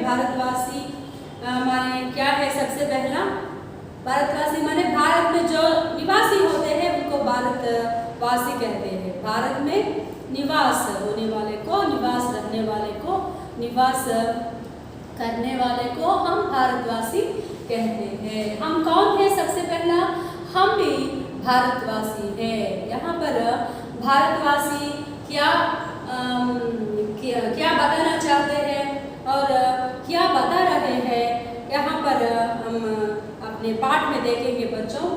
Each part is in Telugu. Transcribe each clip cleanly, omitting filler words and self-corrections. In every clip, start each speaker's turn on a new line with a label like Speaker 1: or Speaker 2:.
Speaker 1: भारतवासी माने क्या है? सबसे पहला भारतवासी माने भारत में जो निवासी होते हैं उनको भारतवासी कहते हैं। भारत में निवास होने वाले को, निवास रखने वाले को, निवास करने वाले को हम भारतवासी कहते हैं। हम कौन है? सबसे पहला हम भी भारतवासी है। यहाँ पर भारतवासी क्या क्या बताना चाहते हैं और क्या बता रहे हैं, यहाँ पर हम अपने पाठ में देखेंगे बच्चों।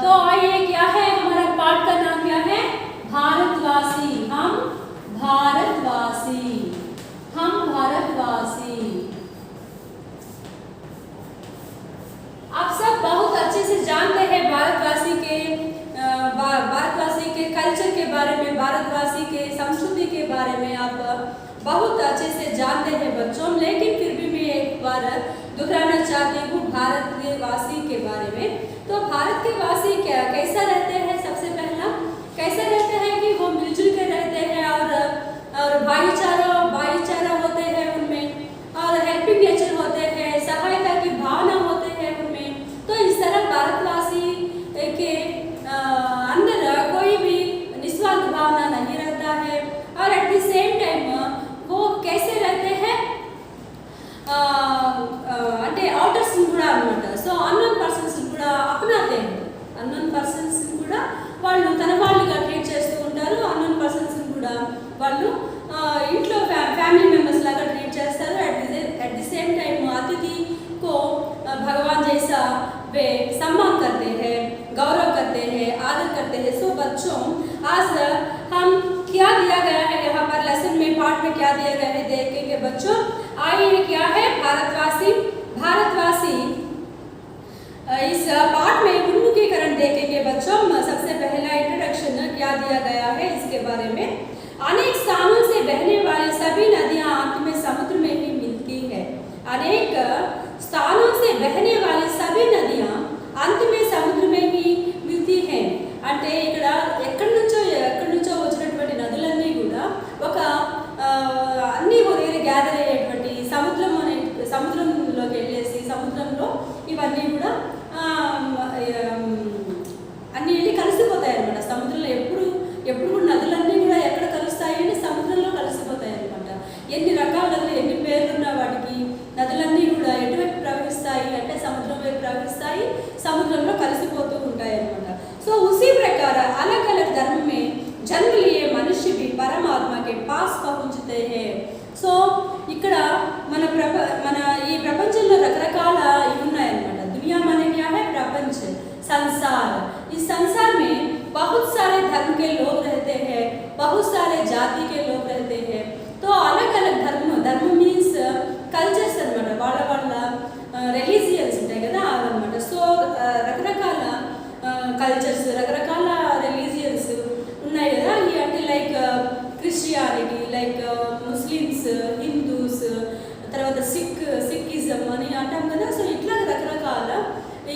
Speaker 1: तो आइए, क्या है हमारा पाठ का नाम? क्या है? भारतवासी। हम भारतवासी, हम भारतवासी। आप सब बहुत अच्छे से जानते हैं भारतवासी के कल्चर के बारे में, भारतवासी के संस्कृति के बारे में आप बहुत अच्छे से जानते हैं बच्चों। लेकिन फिर भी मैं एक बार दोहराना चाहती हूँ भारत के वासी के बारे में। तो भारत के वासी क्या कैसा रहते हैं? सबसे पहला कैसे रहते हैं कि वो मिलजुल के रहते हैं और भाईचारा होते हैं उनमें, और हेल्पिंग नेचर होते हैं, सहायता की भावना होते हैं उनमें। तो इस तरह भारतवासी के अंदर कोई भी निस्वार्थ भावना नहीं रहता है, और एट द सेम टाइम वो कैसे रहते हैं అంటే అవుటర్స్ కూడా అన్నమాట। సో అన్నోన్ పర్సన్స్ కూడా అపనాते हैं, అన్నోన్ పర్సన్స్ కూడా వాళ్ళు తన వాళ్ళుగా ట్రీట్ చేస్తూ ఉంటారు। అన్నోన్ పర్సన్స్ కూడా వాళ్ళు ఇంట్లో ఫ్యామిలీ మెంబర్స్ లాగా ట్రీట్ చేస్తారు। एट द सेम टाइम अतिथि को भगवान जैसा वे सम्मान करते हैं, गौरव करते हैं, आदर करते हैं। सो बच्चों, आज हम क्या दिया गया है यहाँ पर लेसन में, पाठ में क्या दिया गया है देखेंगे बच्चों। आइए, क्या है भारतवासी? भारतवासी इस पाठ में उन्मुखीकरण देखेंगे बच्चों। सबसे पहला इंट्रोडक्शन क्या दिया गया है इसके बारे में। अनेक स्थानों से बहने वाली सभी नदियां अंत में समुद्र में ही मिलती है। अनेक स्थानों से बहने वाली सभी नदियां अंत में समुद्र में ही मिलती हैं। అంటే ఇక్కడ ఎక్కడి నుంచో వచ్చినటువంటి నదులన్నీ కూడా ఒక అన్ని దగ్గర గ్యాదర్ అయ్యేటువంటి సముద్రంలోకి వెళ్ళేసి సముద్రంలో ఇవన్నీ కూడా అన్ని వెళ్ళి కలిసిపోతాయి అన్నమాట। సముద్రంలో ఎప్పుడు కూడా నదులన్నీ కూడా ఎక్కడ కలుస్తాయి అంటే సముద్రంలో కలిసిపోతాయి అన్నమాట। ఎన్ని రకాల నదులు, ఎన్ని పేర్లున్న వాటికి నదులన్నీ కూడా ఎటువైపు ప్రవహిస్తాయి అంటే సముద్రం వైపు ప్రవహిస్తాయి, సముద్రంలో కలిసిపోతూ ఉంటాయి అన్నమాట। సో उसी प्रकार अलग अलग धर्म में जन्म लिए मनुष्य भी परमात्मा के पास पहुंचते हैं। సో ఇక్కడ మన ఈ ప్రపంచంలో రకరకాల ఇవి ఉన్నాయన్నమాట। दुनिया माने क्या है? प्रपंच, संसार। इस संसार में बहुत सारे धर्म के लोग रहते हैं, बहुत सारे जाति के लोग रहते हैं। तो अलग अलग धर्म मीन्स కల్చర్స్ అన్నమాట। వాళ్ళ రిలీజియన్స్ ఉంటాయి కదా అవన్నమాట। సో రకరకాల కల్చర్స్, రకరకాల రిలీజియన్స్ ఉన్నాయి కదా। అంటే like Christianity, like Muslims, Hindus, తర్వాత సిక్కిజం అని అంటాం కదా। సో ఇట్లా రకరకాల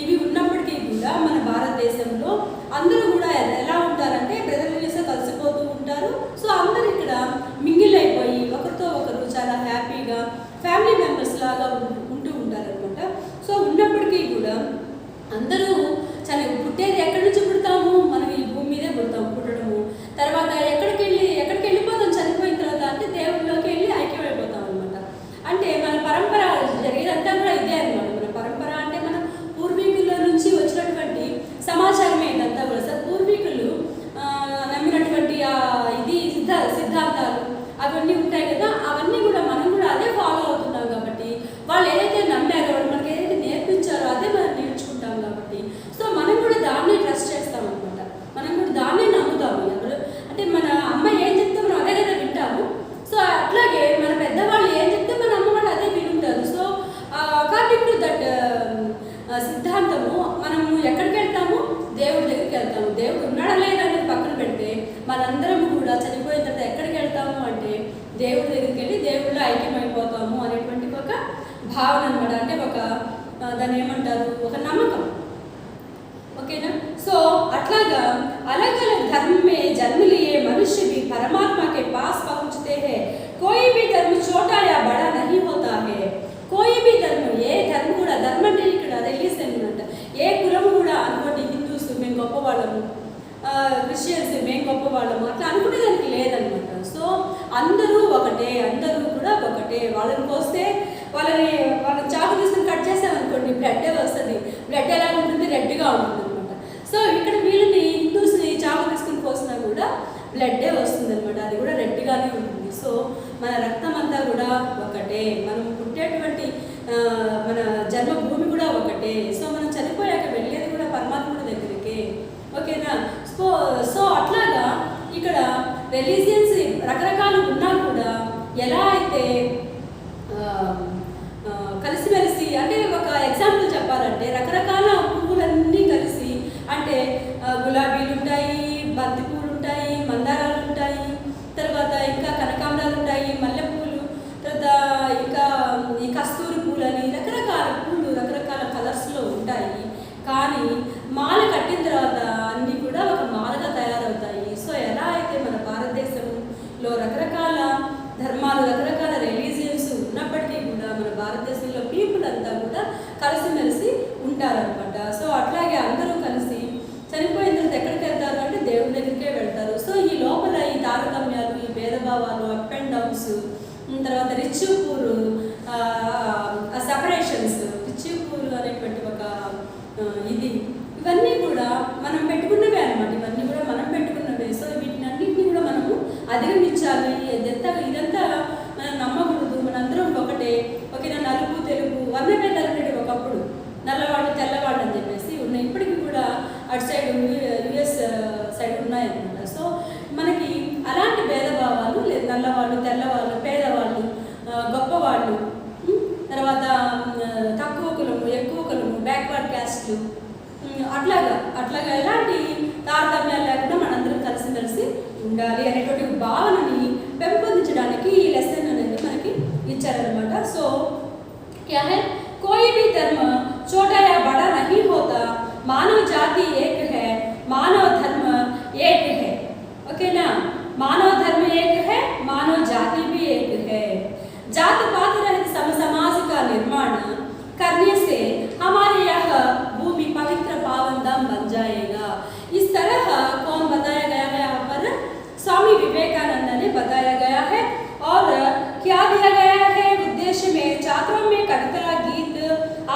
Speaker 1: ఇవి ఉన్నప్పటికీ కూడా మన భారతదేశంలో అందరూ కూడా ఎలా ఉంటారంటే బ్రదర్లీస్గా కలిసిపోతూ ఉంటారు। సో అందరూ ఇక్కడ మింగిల్ అయిపోయి ఒకరితో ఒకరు చాలా హ్యాపీగా ఫ్యామిలీ మెంబర్స్ లాగా ఉంటూ ఉంటారనమాట। సో ఉన్నప్పటికీ కూడా అందరూ చాలా పుట్టేది ఎక్కడి నుంచి పుడతాము? మనం ఈ భూమి మీదే పుట్టడము, తర్వాత ఎక్కడికి వెళ్ళిపోతాం చనిపోయిన తర్వాత అంటే దేవుళ్ళలోకి వెళ్ళి ఐక్యమైపోతాం అనమాట। అంటే మన పరంపర జరిగేదంతా కూడా ఇదే అనమాట। మన పరంపర అంటే మన పూర్వీకుల నుంచి వచ్చినటువంటి సమాచారమే ఇదంతా కూడా। సార్ పూర్వీకులు నమ్మినటువంటి ఇది సిద్ధాంతాలు అవన్నీ ఉంటాయి కదా, అవన్నీ కూడా మనం కూడా అదే ఫాలో అవుతున్నాం కాబట్టి వాళ్ళు ఏదైతే నమ్మారో, వాళ్ళు మనకి ఏదైతే నేర్పించారో అదే మనం నేర్చుకుంటాం కాబట్టి సో మనం కూడా దాన్ని ట్రస్ట్ చేస్తాం అనమాట। మనం కూడా దాన్నే నమ్ముతాము। అంటే మన అమ్మ ఏం చెప్తే మనం అదే కదా వింటాము। సో అట్లాగే మన పెద్దవాళ్ళు ఏం చెప్తే మన అమ్మ వాళ్ళు అదే వింటారు। సో అకార్డింగ్ టు దట్ సిద్ధాంతము మనము ఎక్కడికి వెళ్తాము? దేవుడి దగ్గరికి వెళ్తాము। దేవుడు ఉన్నాడా లేదా అనేది పక్కన పెడితే మనందరం కూడా చనిపోయిన తర్వాత ఎక్కడికి వెళ్తాము అంటే దేవుడి దగ్గరికి వెళ్ళి దేవుళ్ళో ఐక్యమైపోతాము అనేటువంటి ఒక భావన అనమాట। అంటే ఒక దాన్ని ఏమంటారు? ఒక నమ్మకం। ओके ना। सो अట్లాగా अलग अलग धर्म में जन्म लिए मनुष्य भी परमात्मा के पास पहुंचते हैं। कोई भी धर्म छोटा या बड़ा नहीं होता है। ఏ కులము కూడా అనుకోండి, హిందూస్ మేము గొప్పవాళ్ళము, క్రిస్టియన్స్ మేము గొప్పవాళ్ళము అట్లా అనుకునేదానికి లేదనమాట. సో అందరూ ఒకటే, అందరూ కూడా ఒకటే. వాళ్ళని కోస్తే వాళ్ళ చాకు తీసుకుని కట్ చేసామనుకోండి బ్లడ్ వస్తుంది. బ్లడ్ ఎలా ఉంటుంది? రెడ్గా ఉంటుంది అనమాట. సో ఇక్కడ వీళ్ళని హిందూస్ని చాకు తీసుకుని కోసినా కూడా బ్లడ్డే వస్తుంది అనమాట. అది కూడా రెడ్గానే ఉంటుంది. సో మన రక్తం అంతా కూడా ఒకటే, మనం పుట్టేటువంటి మన జన్మభూమి కూడా ఒకటే. సో మనం చనిపోయాక వెళ్ళేది కూడా పరమాత్ముడి దగ్గరికే. ఓకేనా? సో అట్లాగా ఇక్కడ రిలీజియన్స్ రకరకాలు ఉన్నా కూడా ఎలా అయితే కలిసిమెలిసి, అంటే ఒక ఎగ్జాంపుల్ చెప్పాలంటే రకరకాల పువ్వులన్నీ కలిసి, అంటే గులాబీలు ఉంటాయి, బంతి పూలు ఉంటాయి, మందారాలు ఉంటాయి, తర్వాత ఇంకా కనకాంబరాలు ఉంటాయి, మల్లెపూలు, తర్వాత ఇంకా ఈ కస్తూరి పూలు అని రకరకాల పూలు రకరకాల కలర్స్లో ఉంటాయి. కానీ మాల కట్టిన తర్వాత అన్నీ కూడా ఒక మాలగా తయారవుతాయి. సో ఎలా అయితే మన భారతదేశంలో రకరకాల ధర్మాలు, రకరకాల రిలీజియన్స్ ఉన్నప్పటికీ కూడా మన భారతదేశంలో పీపుల్ అంతా కూడా కలిసిమెలిసి ఉంటారనమాట. సో అట్లాగే అందరూ కలిసి చనిపోయిన తర్వాత ఎక్కడికి వెళ్తారు అంటే దేవుడి దగ్గరికే వెళ్తారు. సో ఈ లోపల ఈ తారతమ్యాలు, ఈ భేదభావాలు, అప్ అండ్ డౌన్స్, తర్వాత rich poor separations, rich poor అనేటువంటి ఒక ఇవన్నీ కూడా మనం పెట్టుకున్నవే అనమాట. ఇవన్నీ కూడా మనం పెట్టుకున్నవే. సో వీటిని అన్నింటినీ కూడా మనము అధిగమించాలి. ఇదంతా మనం నమ్మకూడదు. మనందరం ఒకటే. ఓకేనా? నలుపు తెలుగు వర్ణభేదాలు ఉండేవి ఒకప్పుడు, నల్లవాళ్ళు తెల్లవాళ్ళు అని చెప్పేసి ఉన్నాయి. ఇప్పటికీ కూడా అటు సైడ్ యుఎస్ సైడ్ ఉన్నాయన్నమాట. సో మనకి అలాంటి భేదభావాలు లేదు. నల్లవాళ్ళు, తెల్లవాళ్ళు, పేదవాళ్ళు, గొప్పవాళ్ళు, తర్వాత తక్కువ కులము, ఎక్కువ కులము, బ్యాక్వర్డ్ క్యాస్ట్లు, అట్లాగా ఎలాంటి తారతమ్యాలు లేకుండా మనందరం కలిసి ఉండాలి అనేటువంటి భావనని పెంపొందించడానికి ఈ లెసన్ అనేది మనకి ఇచ్చారనమాట. సో क्या है? कोई भी धर्म छोटा या बड़ा नहीं होता, मानव जाति एक है, मानव धर्म एक है. ओके ना? मानव धर्म एक है, मानव जाति भी एक है. जात पात रहित समाज का निर्माण करने से हमारे यह भूमि पवित्र पावन धाम बन जाएगा. इस तरह कौन बताया गया है यहाँ पर? स्वामी विवेकानंद ने बताया गया है. और क्या दिया गया है उद्देश्य में? छात्रों में कविता, गीत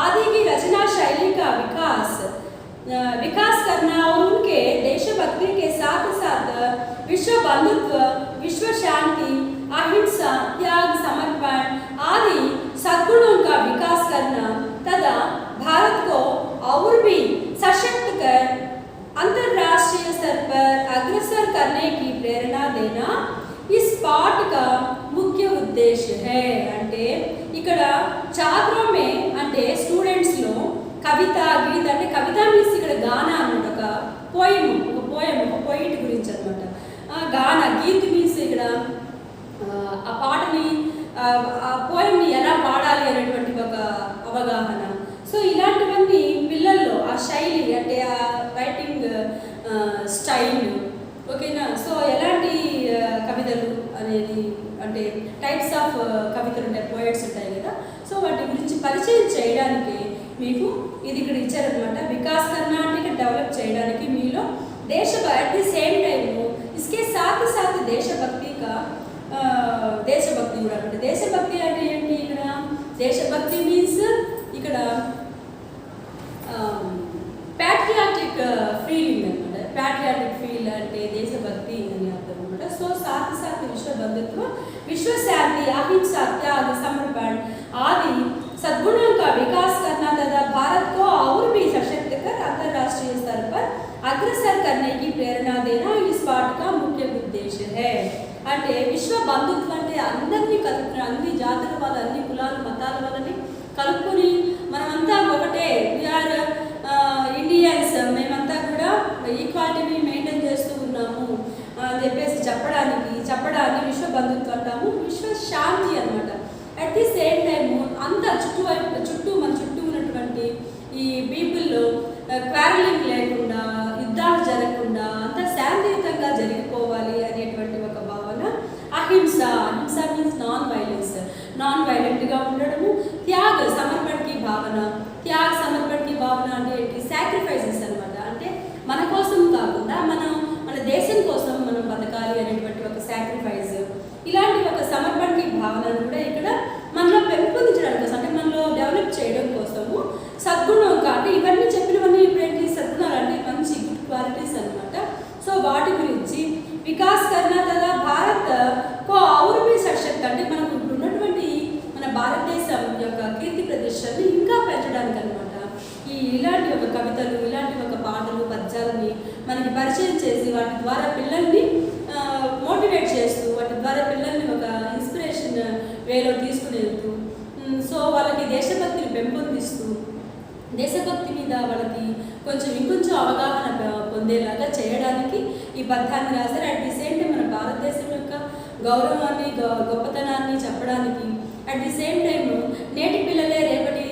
Speaker 1: आदि की रचना शैली का विकास करना और उनके देशभक्ति के साथ साथ विश्व बंधुत्व, विश्व शांति, अहिंसा, त्याग, समर्पण आदि सद्गुणों का विकास करना तथा भारत को और भी सशक्त कर अंतर्राष्ट्रीय स्तर पर अग्रसर करने की प्रेरणा देना इस पाठ का मुख्य उद्देश्य है. అంటే ఇక్కడ ఛాత్రో మే అంటే స్టూడెంట్స్ లో కవిత, గీత, అంటే కవిత మీన్స్ ఇక్కడ గాన అన్నమాట. ఒక పోయిమ్, ఒక పోయిట్ గురించి అనమాట. గాన, గీత్ మీన్స్ ఇక్కడ ఆ పాటని, ఆ పోయిమ్ని ఎలా పాడాలి అనేటువంటి ఒక అవగాహన. సో ఇలాంటివన్నీ పిల్లల్లో ఆ శైలి, అంటే ఆ రైటింగ్ స్టైల్. ఓకేనా? సో ఎలాంటి కవితలు అనేది, అంటే టైప్స్ ఆఫ్ కవితలు ఉంటాయి, పోయిట్స్ ఉంటాయి కదా. సో వాటి గురించి పరిచయం చేయడానికి మీకు ఇది ఇక్కడ ఇచ్చారనమాట. వికాస్ కన్నా అంటే ఇక్కడ డెవలప్ చేయడానికి మీలో అట్ ది సేమ్ టైము ఇస్కే సాత్ సాత్ దేశభక్తి కూడా అంటే దేశభక్తి అంటే ఏంటి? ఇక్కడ దేశభక్తి మీన్స్ ఇక్కడ ప్యాట్రియాటిక్ ఫీలింగ్ అనమాట. ప్యాట్రియాటిక్ ఫీల్ అంటే దేశభక్తి అని అర్థం అనమాట. సో साथ साथ विश्व बंधुत्व, विश्व शांति, अहिंसा, त्याग, समर्पण आदि सद्गुणों का विकास करना तथा भारत को और भी सशक्त कर अंतर्राष्ट्रीय स्तर पर अग्रसर करने की प्रेरणा देना इस पाठ का मुख्य उद्देश्य है. అంటే విశ్వ బంధుత్వం అంటే అందరినీ కలుపుకుని, అన్ని జాతుల వాళ్ళ, అన్ని కులాల మతాల వాళ్ళని కలుపుకొని మనమంతా ఒకటే, వీఆర్ ఇండియన్స్, మేమంతా కూడా ఈక్వాలిటీని మెయింటైన్ చేస్తూ ఉన్నాము అని చెప్పేసి చెప్పడాన్ని విశ్వ బంధుత్వం అంటాము. విశ్వ శాంతి అనమాట. అట్ ది సేమ్ టైము అంతా మన చుట్టూ ఉన్నటువంటి ఈ పీపుల్లో క్వారలింగ్ లేకుండా, యుద్ధాలు జరగకుండా అంతా శాంతియుతంగా జరిగిపోవాలి అనేటువంటి ఒక భావన. అహింస మీన్స్ నాన్ వైలెంట్గా ఉండడము. త్యాగ సమర్పణకి భావన అంటే ఏంటి? సాక్రిఫైసెస్ అనమాట. అంటే మన కోసం కాకుండా మన దేశం కోసం మనం బతకాలి అనేటువంటి ఒక సాక్రిఫైస్, ఇలాంటి ఒక సమర్పణకి భావనను కూడా ఇక్కడ మనలో పెంపొందించడానికి కోసం, అంటే మనలో డెవలప్ చేయడం కోసము సద్గుణం అంటే ఇవన్నీ చెప్పినవన్నీ ఇప్పుడు ఏంటి సద్గుణాలు అంటే మంచి గుడ్ క్వాలిటీస్ అనమాట. సో వాటి గురించి వికాస్ కర్నా తదా భారత్ కో ఔర్ భీ సశక్త్, అంటే మనకు ఉన్నటువంటి మన భారతదేశం యొక్క కీర్తి ప్రతిష్టని ఇంకా పెంచడానికి అనమాట ఇలాంటి ఒక కవితలు, ఇలాంటి ఒక పాటలు, పద్యాలని మనకి పరిచయం చేసి వాటి ద్వారా పిల్లల్ని మోటివేట్ చేస్తూ, వాటి ద్వారా పిల్లల్ని ఒక ఇన్స్పిరేషన్ వేలో తీసుకుని వెళ్తూ, సో వాళ్ళకి దేశభక్తిని పెంపొందిస్తూ, దేశభక్తి మీద వాళ్ళకి ఇంకొంచెం అవగాహన పొందేలాగా చేయడానికి ఈ పద్యాన్ని రాశారు. అట్ ది సేమ్ టైం మన భారతదేశం యొక్క గౌరవాన్ని, గొప్పతనాన్ని చెప్పడానికి, అట్ ది సేమ్ టైం నేటి పిల్లలే రేపటి,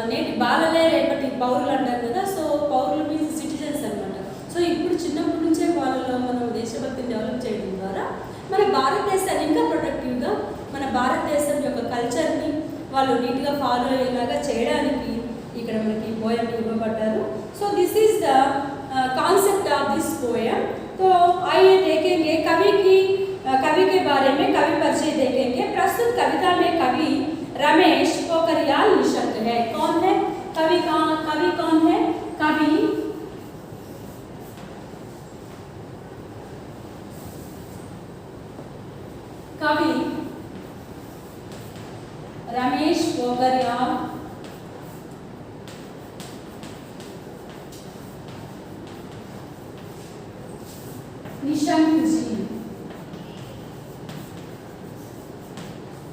Speaker 1: నేటి బాలలే రేపటి పౌరులు అంటారు కదా. సో పౌరులు మీన్స్ సిటిజన్స్ అనమాట. సో ఇప్పుడు చిన్నప్పటి నుంచే వాళ్ళలో మనం దేశభక్తిని డెవలప్ చేయడం ద్వారా మన భారతదేశాన్ని ఇంకా ప్రొటెక్టివ్గా, మన భారతదేశం యొక్క కల్చర్ని వాళ్ళు నీట్గా ఫాలో అయ్యేలాగా చేయడానికి ఇక్కడ మనకి పోయం ఇవ్వబడ్డారు. So this is the concept of this poem. तो आइए देखेंगे कवि के बारे में कवि परिचय देखेंगे. प्रस्तुत कविता में कवि रमेश पोखरियाल निशंक है. कौन है कवि? कौन है कवि? कवि रमेश पोखरियाल निशंक जी.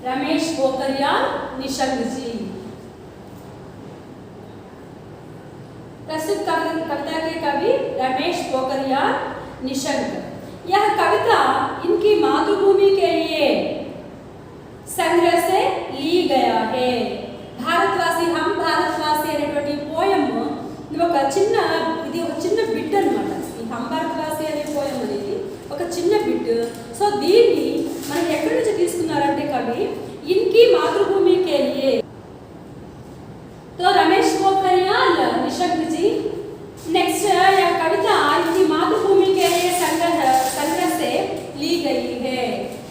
Speaker 1: रमेश पोखरियाल निशंक जी प्रस्तुत कविता के कवि रमेश पोखरियाल निशंक. यह कविता इनकी मातृभूमि के लिए संग्रह से ली गया है. भारतवासी हम भारतवासी అనేటువంటి పోయం ఇది ఒక చిన్న బిట్ అన్నమాట. ఈ హమ్ భారతవాసి అనే పోయం అనేది ఒక చిన్న బిట్. సో దీన్ని మనం ఎక్కడి నుంచి తీసుకున్నారంటే కవి ఇన్కి మాతృభూమి के लिए. तो रमेश पोखरियाल निशंक जी नेक्स्ट यह कविता इनकी मातृभूमि के लिए संग्रह से ली गई है.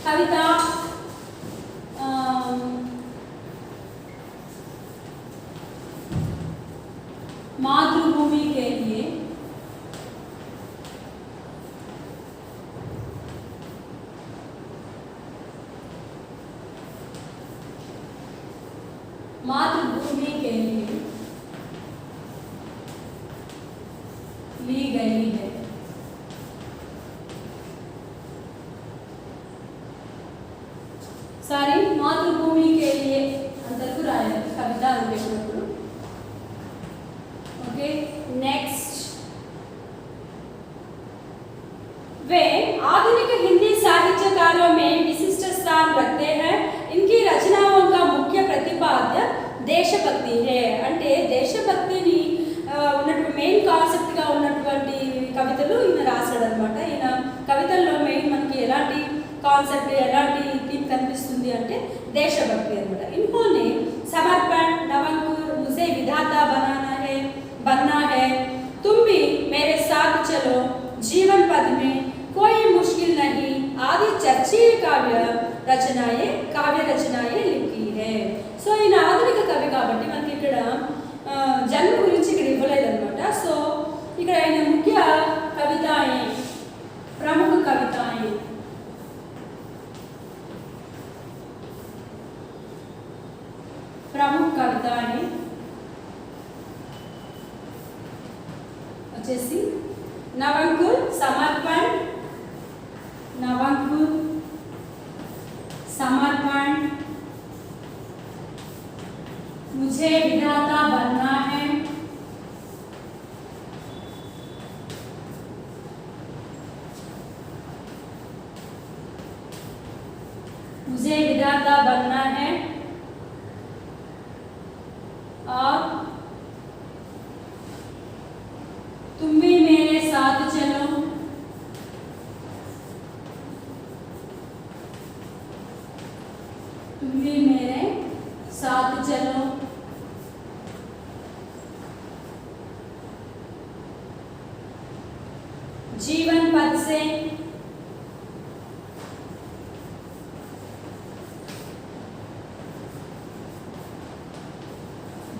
Speaker 1: कविता मातृभूमि के लिए ली गई है. सारी मातृभूमि के लिए अंतरकु रायाలి कविता అనుకున్నప్పుడు. Okay next. वे आधुनिक हिंदी साहित्यकारों में विशिष्ट स्थान रखते हैं. इनकी रचनाओं का मुख्य प्रतिपाद्य देशभक्ति है. అంటే దేశభక్తిని ఉన్నటువంటి మెయిన్ కాన్సెప్ట్గా ఉన్నటువంటి కవితలు ఈయన రాశాడు అనమాట. ఈయన కవితల్లో మెయిన్ మనకి ఎలాంటి కాన్సెప్ట్, ఎలాంటి థీమ్ కనిపిస్తుంది అంటే దేశభక్తి అనమాట. इन्होंने समर्पण, नवंकुर, मुझे विधाता बनना है, तुम भी मेरे साथ चलो, जीवन पद में कोई मुश्किल नहीं आदि चर्चित काव्य रचनाएं लिखी है. సో ఈయన ఆధునిక కవి కాబట్టి మనకి ఇక్కడ జన్మ గురించి ఇక్కడ ఇవ్వలేదన్నమాట. సో ఇక్కడ ఆయన ముఖ్య కవితాయే, ప్రముఖ కవితాయే వచ్చేసి నవంకుర్, समर्पण, मुझे विधाता बनना है, और तुम भी मेरे साथ चलो, से,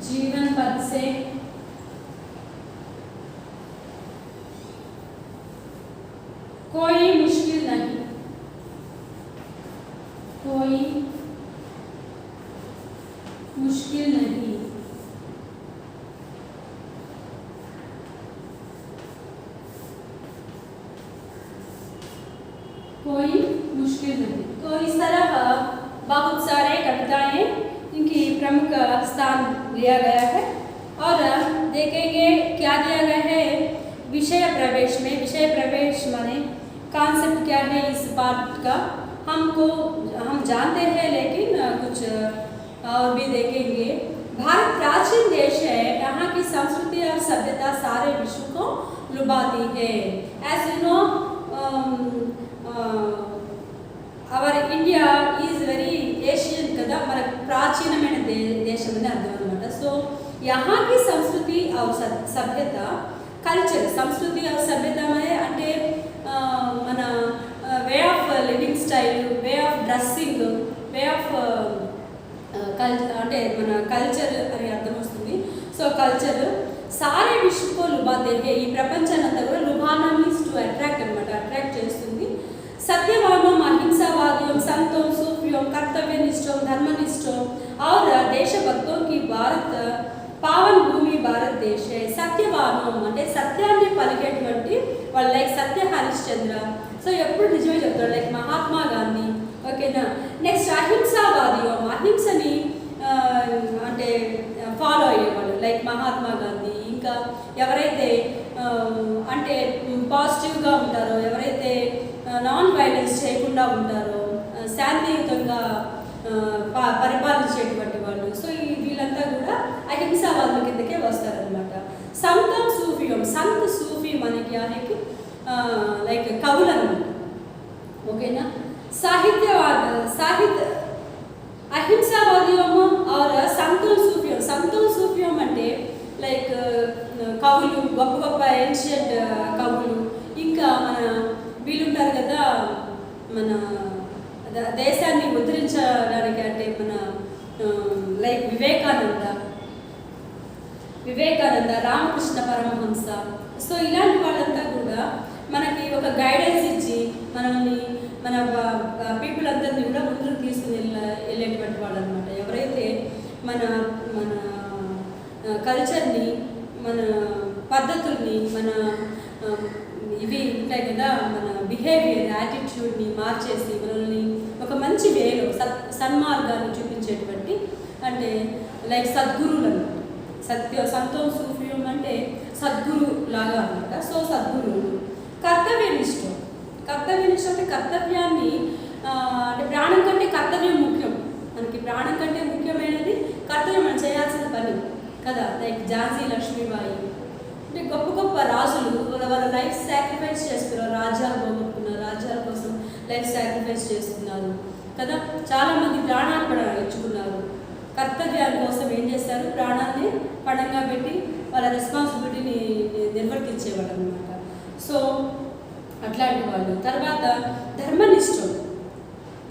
Speaker 1: जीवन पथ से, कोई मुश्किल नहीं, कोई मुश्किल नहीं, कोई मुश्किल नहीं। तो इस तरह बहुत सारे कविताएं इनकी प्रमुख स्थान लिया गया है। और देखेंगे क्या दिया गया है विषय प्रवेश में। विषय प्रवेश माने कॉन्सेप्ट क्या है इस पार्ट का हम जानते हैं, लेकिन कुछ और भी देखेंगे। भारत प्राचीन देश है, यहाँ की संस्कृति और सभ्यता सारे विश्व को लुभाती है। As you know our India is very Asian కదా, మన ప్రాచీనమైన దేశం అని అర్థం అనమాట। సో यहाँ की संस्कृति और सभ्यता कल्चर, संस्कृति और सभ्यता అంటే మన way of living style, way of dressing, way of అంటే మన కల్చర్ అని అర్థం వస్తుంది। సో కల్చర్ సారే విశ్వకో లుబాతే హే, ఈ ప్రపంచాన్ని అంతా కూడా లుభానా మీన్స్ టు అట్రాక్ట్ అనమాట, అట్రాక్ట్ చేస్తుంది। सत्यवानों, अहिंसावादियों, संतों, सूफियों, कर्तव्यनिष्ठों, धर्मनिष्ठों और देशभक्तों की भारत पावन भूमि भारत देश है। सत्यवानों అంటే సత్యాన్ని పలికేటువంటి వాళ్ళు లైక్ సత్య హరిశ్చంద్ర, సో ఎప్పుడు నిజమే చెప్తారు, లైక్ మహాత్మా గాంధీ, ఓకేనా। నెక్స్ట్ అహింసావాదియో, అహింసని అంటే ఫాలో అయ్యేవాళ్ళు లైక్ మహాత్మా గాంధీ। ఇంకా ఎవరైతే అంటే పాజిటివ్గా ఉంటారో, ఎవరైతే నాన్ వైలెన్స్ చేయకుండా ఉంటారో, శాంతియుతంగా పరిపాలించేటువంటి వాళ్ళు, సో వీళ్ళంతా కూడా అహింసావాదుల కిందకే వస్తారనమాట। సంతం సూఫియం, సంత్ సూఫీ మనకి ఆయనకి లైక్ కవులు అనమాట, ఓకేనా। సాహిత్య అహింసావాదియము और సంతం సూఫియం అంటే లైక్ కవులు, గొప్ప గొప్ప ఏన్షియంట్ కవులు, ఇంకా మన వీళ్ళుంటారు కదా మన దేశాన్ని ఉద్ధరించడానికి, అంటే మన లైక్ వివేకానంద, రామకృష్ణ పరమహంస, సో ఇలాంటి వాళ్ళంతా కూడా మనకి ఒక గైడెన్స్ ఇచ్చి మనల్ని మన పీపుల్ అందరినీ కూడా ముందుకు తీసుకుని వెళ్ళేటువంటి వాళ్ళు అనమాట। ఎవరైతే మన మన కల్చర్ని, మన పద్ధతుల్ని, మన ఇవి ఉంటాయి కదా మన బిహేవియర్, యాటిట్యూడ్ని మార్చేసి మనల్ని ఒక మంచి వేలో సన్మార్గాన్ని చూపించేటువంటి అంటే లైక్ సద్గురువులు అనమాట। సంతోష్ సూఫియం అంటే సద్గురు లాగా అనమాట। సో సద్గురువులు। కర్తవ్యనిష్టం అంటే కర్తవ్యాన్ని అంటే ప్రాణం కంటే కర్తవ్యం ముఖ్యం, మనకి ప్రాణం కంటే ముఖ్యమైనది కర్తవ్యం, మనం చేయాల్సిన పని కదా। లైక్ ఝాన్సీ లక్ష్మీబాయి అంటే గొప్ప గొప్ప రాజులు వాళ్ళ లైఫ్ సాక్రిఫైస్ చేస్తున్నారు, రాజ్యాలు పోగొట్టుకున్నారు, రాజ్యాల కోసం లైఫ్ సాక్రిఫైస్ చేస్తున్నారు కదా। చాలామంది ప్రాణార్పణ ఇచ్చుకున్నారు, కర్తవ్యాల కోసం ఏం చేస్తారు, ప్రాణాన్ని పణంగా పెట్టి వాళ్ళ రెస్పాన్సిబిలిటీని నిర్వర్తించేవాళ్ళు అనమాట। సో అట్లాంటి వాళ్ళు। తర్వాత ధర్మనిష్టం,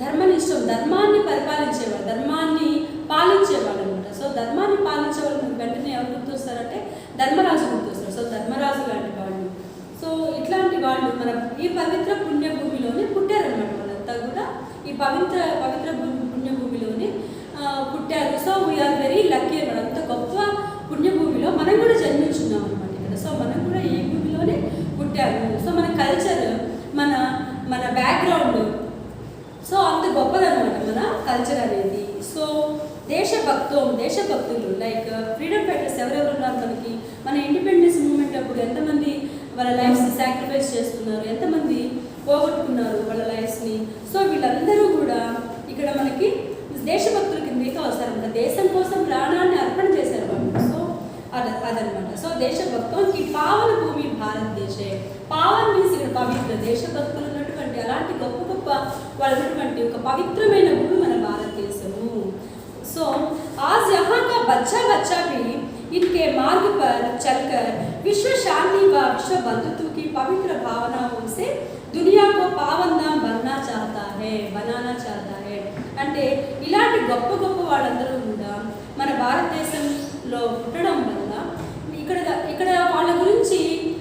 Speaker 1: ధర్మాన్ని పరిపాలించేవాళ్ళు, ధర్మాన్ని పాలించేవాళ్ళు అనమాట। సో ధర్మాన్ని పాలించేవాళ్ళు వెంటనే ఎవరు గుర్తొస్తారంటే ధర్మరాజు గుర్తొస్తారు। సో ధర్మరాజు లాంటి వాళ్ళు, సో ఇట్లాంటి వాళ్ళు మన ఈ పవిత్ర పుణ్యభూమిలోనే పుట్టారనమాట। వాళ్ళంతా కూడా ఈ పవిత్ర పుణ్యభూమిలోనే పుట్టారు। సో వీఆర్ వెరీ లక్కీ అనమాట, అంత గొప్ప పుణ్యభూమిలో మనం కూడా జన్మించున్నాం అనమాట ఇక్కడ। సో మనం కూడా ఈ భూమిలోనే పుట్టాము। సో మన కల్చర్, మన బ్యాక్గ్రౌండ్, సో అంత గొప్పదనమాట మన కల్చర్ అనేది। సో దేశభక్తులు లైక్ ఫ్రీడమ్ ఫైటర్స్ ఎవరెవరు ఉన్నారు మనకి, మన ఇండిపెండెన్స్ మూవ్మెంట్ అప్పుడు ఎంతమంది వాళ్ళ లైఫ్ని సాక్రిఫైస్ చేస్తున్నారు, ఎంతమంది పోగొట్టుకున్నారు వాళ్ళ లైఫ్ని। సో వీళ్ళందరూ కూడా ఇక్కడ మనకి దేశభక్తుల కిందకి వస్తారనమాట, దేశం కోసం ప్రాణాన్ని అర్పణ చేశారు వాళ్ళు। సో అదనమాట। సో దేశభక్తులకి పావన భూమి భారతదేశే, పావన్ మీన్స్ ఇక్కడ పవిత్ర, దేశభక్తులు ఉన్నటువంటి అలాంటి గొప్ప వాళ్ళు ఉన్నటువంటి ఒక పవిత్రమైన భూమి మన భారతదేశము। సో आज यहाँ का बच्चा भी इनके मार्ग पर चलकर विश्व शांति व विश्व बंधुत्व की पवित्र भावनाओं से దునియా కో పావన్ ధామ్ బనానా చాహతా హై అంటే ఇలాంటి గొప్ప గొప్ప వాళ్ళందరూ కూడా మన భారతదేశంలో పుట్టడం వల్ల ఇక్కడ వాళ్ళ గురించి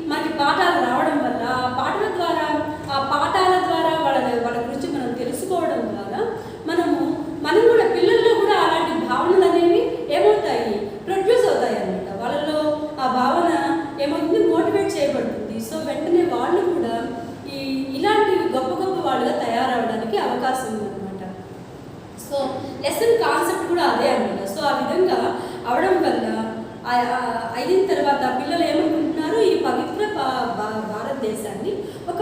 Speaker 1: మనకి పాఠాలు రావడం వల్ల ఆ పాఠాల ద్వారా వాళ్ళ గురించి మనం తెలుసుకోవడం ద్వారా మనం కూడా పిల్లల్లో కూడా అలాంటి భావనలు అనేవి ఏమవుతాయి, ప్రొడ్యూస్ అవుతాయి అన్నమాట. వాళ్ళలో ఆ భావన ఏమవుతుంది, మోటివేట్ చేయబడుతుంది. సో వెంటనే వాళ్ళు కూడా ఇలాంటి గొప్ప గొప్ప వాళ్ళుగా తయారవడానికి అవకాశం ఉందన్నమాట. సో లెసన్ కాన్సెప్ట్ కూడా అదే అన్నమాట. సో ఆ విధంగా అవడం వల్ల అయిన తర్వాత పిల్లలు ఏమనుకుంటున్నారు, ఈ పవిత్ర భారతదేశాన్ని ఒక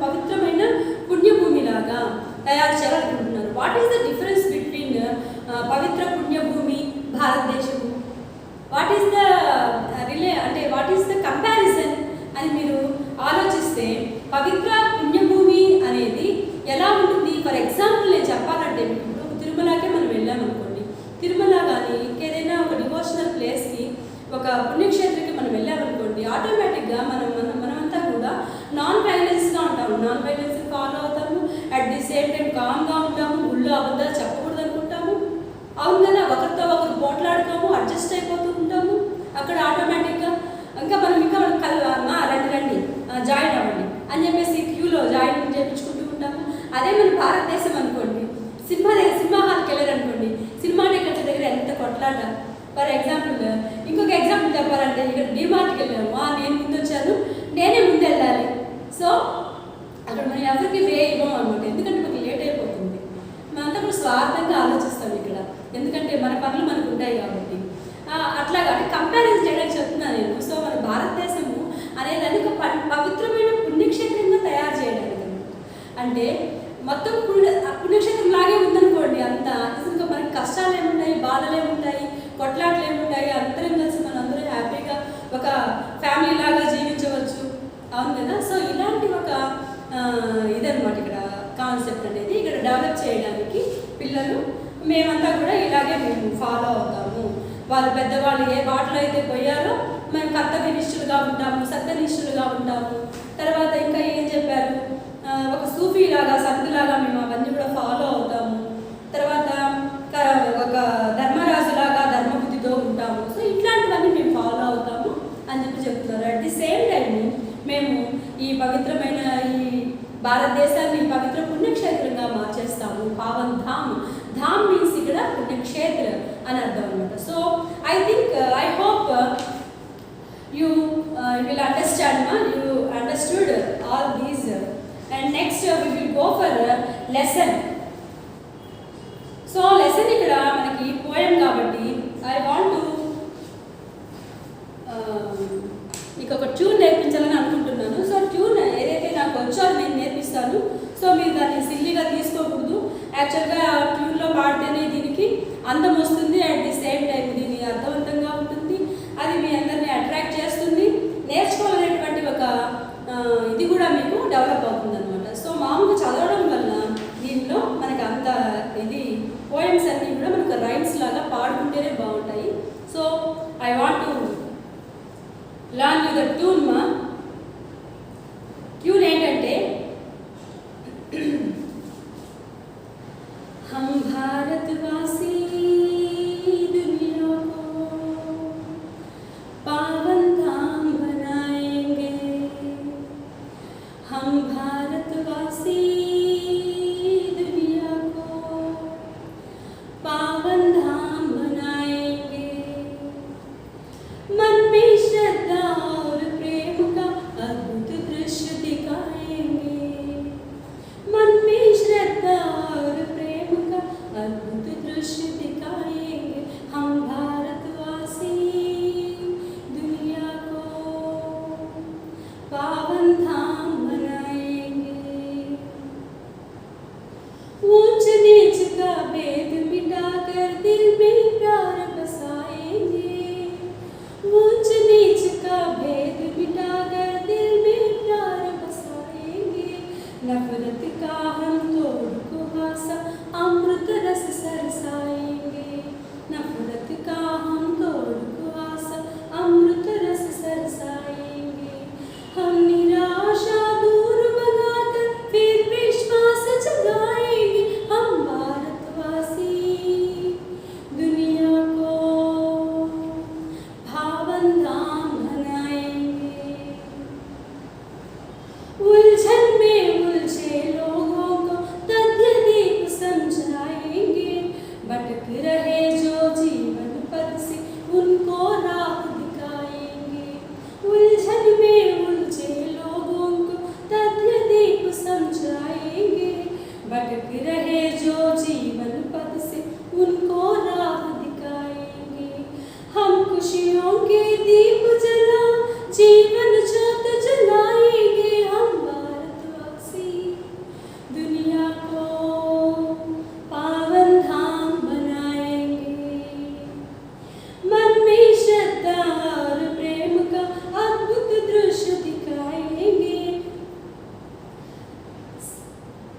Speaker 1: పవిత్రమైన పుణ్యభూమిలాగా తయారు చేయాలనుకుంటున్నారు. What is the difference between పవిత్ర పుణ్యభూమి భారతదేశము, వాట్ ఈస్ ద కంపారిజన్ అని మీరు ఆలోచిస్తే, పవిత్ర పుణ్యభూమి అనేది ఎలా ఉంటుంది? ఫర్ ఎగ్జాంపుల్ నేను చెప్పాలంటే ఇప్పుడు తిరుమలకే మనం వెళ్ళామనుకోండి, తిరుమల కానీ ఇంకేదైనా ఒక డివోషనల్ ప్లేస్కి, ఒక పుణ్యక్షేత్రకి మనం వెళ్ళామనుకోండి, ఆటోమేటిక్గా మనమంతా కూడా నాన్ వైలెన్స్గా ఉంటాము, నాన్ వైలెన్స్ ఫాలో అవుతాము. అట్ ది సేమ్ టైం కామ్గా ఉంటాము, గుళ్ళో అబద్ధాలు చెప్పకూడదు అనుకుంటాము. అవును కదా, ఒకరితో ఒకరు పోట్లాడుకోము, అడ్జస్ట్ అయిపోతూ ఉంటాము. అక్కడ ఆటోమేటిక్గా ఇంకా రండి జాయిన్ అవ్వండి అని చెప్పేసి క్యూలో జాయిన్ చేయించుకుంటూ ఉంటాము. అదే మన భారతదేశం అనుకోండి, సినిమా హాల్కి వెళ్ళారనుకోండి, సినిమా టికెట్ల దగ్గర ఎంత కొట్లాట. ఫర్ ఎగ్జాంపుల్ ఇంకొక ఎగ్జాంపుల్ చెప్పాలంటే, ఇక్కడ డిమార్ట్కి వెళ్ళాము, నేను ముందు వచ్చాను, నేనే ముందు వెళ్ళాలి. సో అక్కడ మనం ఎవరికి వే ఇవ్వము అనమాట, ఎందుకంటే మనకి లేట్ అయిపోతుంది. మనంతా కూడా స్వార్థంగా ఆలోచిస్తాం ఇక్కడ, ఎందుకంటే మన పనులు మనకు ఉంటాయి కాబట్టి. అట్లాగా కంపారిజన్ చేయడానికి చెప్తున్నాను నేను. సో మన భారతదేశము అనేదాన్ని ఒక పవిత్రమైన పుణ్యక్షేత్రంగా తయారు చేయడానికి అంటే మొత్తం పుణ్యక్షేత్రం లాగే ఉందనుకోండి, అంతా ఇంకా మనకి కష్టాలు ఏముంటాయి, బాధలు ఏముంటాయి, కొట్లాట్లు ఏముంటాయి, అందరం కలిసి మనందరూ హ్యాపీగా ఒక ఫ్యామిలీ లాగా జీవించవచ్చు. అవును కదా. సో ఇలాంటి ఒక ఇదనమాట ఇక్కడ కాన్సెప్ట్ అనేది ఇక్కడ డెవలప్ చేయడానికి పిల్లలు మేమంతా కూడా ఇలాగే మేము ఫాలో అవుతాము. వాళ్ళు పెద్దవాళ్ళు ఏ బాటలో అయితే పోయారో మేము కర్తవ్యనిష్ఠులుగా ఉంటాము, సత్యనిష్ఠులుగా ఉంటాము. తర్వాత ఇంకా ఏం చెప్పారు, ఒక సూఫీలాగా సంతులాగా మేము అవన్నీ కూడా ఫాలో అవుతాము. తర్వాత ఒక ధర్మరాజులాగా ధర్మబుద్ధితో ఉంటాము. సో ఇట్లాంటివన్నీ మేము ఫాలో అవుతాము అని చెప్తున్నారు. అట్ ది సేమ్ టైం మేము ఈ పవిత్రమైన ఈ భారతదేశాన్ని పవిత్ర పుణ్యక్షేత్రంగా మార్చేస్తాము. పావన్ ధామ్ మీన్స్ ఇక్కడ పుణ్యక్షేత్ర అని అర్థం అనమాట. So I hope you will understand, you understood all these, and next we will go for a lesson. So lesson ikkada manaki poem kabatti I want to మీకు ఒక ట్యూన్ నేర్పించాలని అనుకుంటున్నాను. సో ట్యూన్ ఏదైతే నాకు వచ్చో నేను నేర్పిస్తాను. సో మీరు దాన్ని సిల్లీగా తీసుకోకూడదు. యాక్చువల్గా ట్యూన్లో పాడితేనే దీనికి అందం వస్తుంది, అట్ ది సేమ్ టైం దీని అర్థవంతంగా ఉంటుంది, అది మీ అందరినీ అట్రాక్ట్ చేస్తుంది. నేర్చుకోవాలనేటువంటి ఒక ఇది కూడా మీకు డెవలప్ అవుతుంది అనమాట. సో మామూలుగా చదవడం వల్ల దీనిలో మనకి అంత ఇది పోయమ్స్ అన్నీ కూడా మనకు రైమ్స్ లాగా పాడుకుంటేనే బాగుంటాయి. So I want to learn you the tune. Tune ఏంటంటే, हम भारतवासी दुनिया को पावन धाम बनाएंगे, हम भारतवासी दुनिया को पावन धाम बनाएंगे, मन में श्रद्धा और प्रेम का अद्भुत दृश्य दिखाएंगे, मन में श्रद्धा और अद्भुत दृश्य दिखाएंगे, हम भारतवासी दुनिया को पावन धाम बनाएंगे, ऊंच नीच का भेद मिटाकर दिल में प्यार बसाएंगे, ऊंच नीच का भेद मिटाकर दिल में प्यार बसाएंगे, नफरत का हम तोड़ कुहासा अमृत रस सरसाएंगे, नफरत का हम तोड़ कुहासा अमृत रस सरसाएंगे, हम निराशा दूर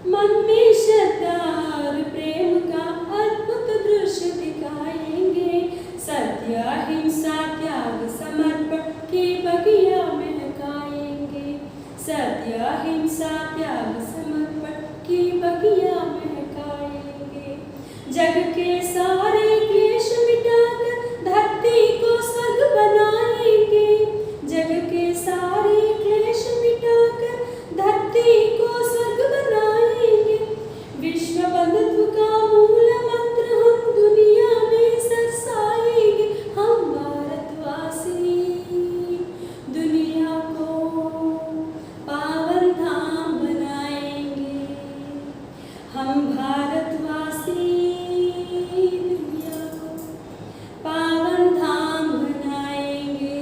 Speaker 1: मन में श्रद्धा और प्रेम का अद्भुत दृश्य दिखाएंगे। सत्य अहिंसा त्याग समर्पण की बगिया महकाएंगे। सत्य अहिंसा त्याग समर्पण की बगिया महकाएंगे। जग के सारे क्लेश मिटाकर धरती को स्वर्ग बनाएंगे। जग के सारे क्लेश मिटाकर धरती को स्वर्ग बनाएंगे। विश्व बंधुत्व का मूल मंत्र हम दुनिया में सरसाएंगे। हम भारतवासी दुनिया को पावन धाम बनाएंगे। हम भारतवासी दुनिया को पावन धाम बनाएंगे।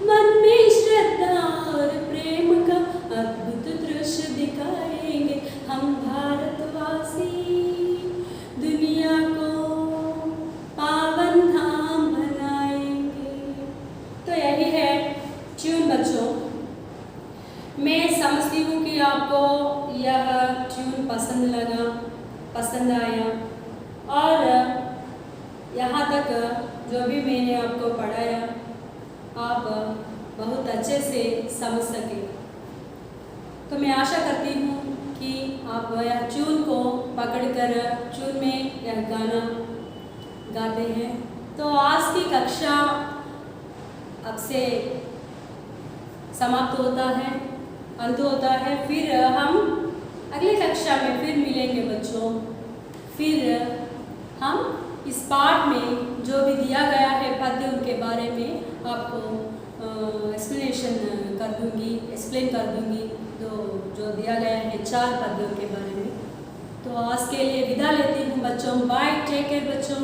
Speaker 1: मन में श्रद्धा और प्रेम का अद्भुत दृश्य दिखाएंगे। हम भारतवासी दुनिया को पावन धाम बनाएंगे। तो यही है ट्यून बच्चों। मैं समझती हूँ कि आपको यह ट्यून पसंद आया और यहाँ तक जो भी मैंने आपको पढ़ाया आप बहुत अच्छे से समझ सके। तो मैं आशा करती हूँ कि आप यह ट्यून को पकड़कर ट्यून में यह गाना गाते हैं। तो आज की कक्षा अब से समाप्त होता है, अंत होता है। फिर हम अगले कक्षा में फिर मिलेंगे बच्चों। फिर हम इस पाठ में जो भी दिया गया है पद्य उनके बारे में आपको एक्सप्लेन कर दूंगी जो दिया गया है 4 पद्यों के बारे में। तो आज के लिए विदा लेती हूँ बच्चों। बाय, टेक केयर बच्चों।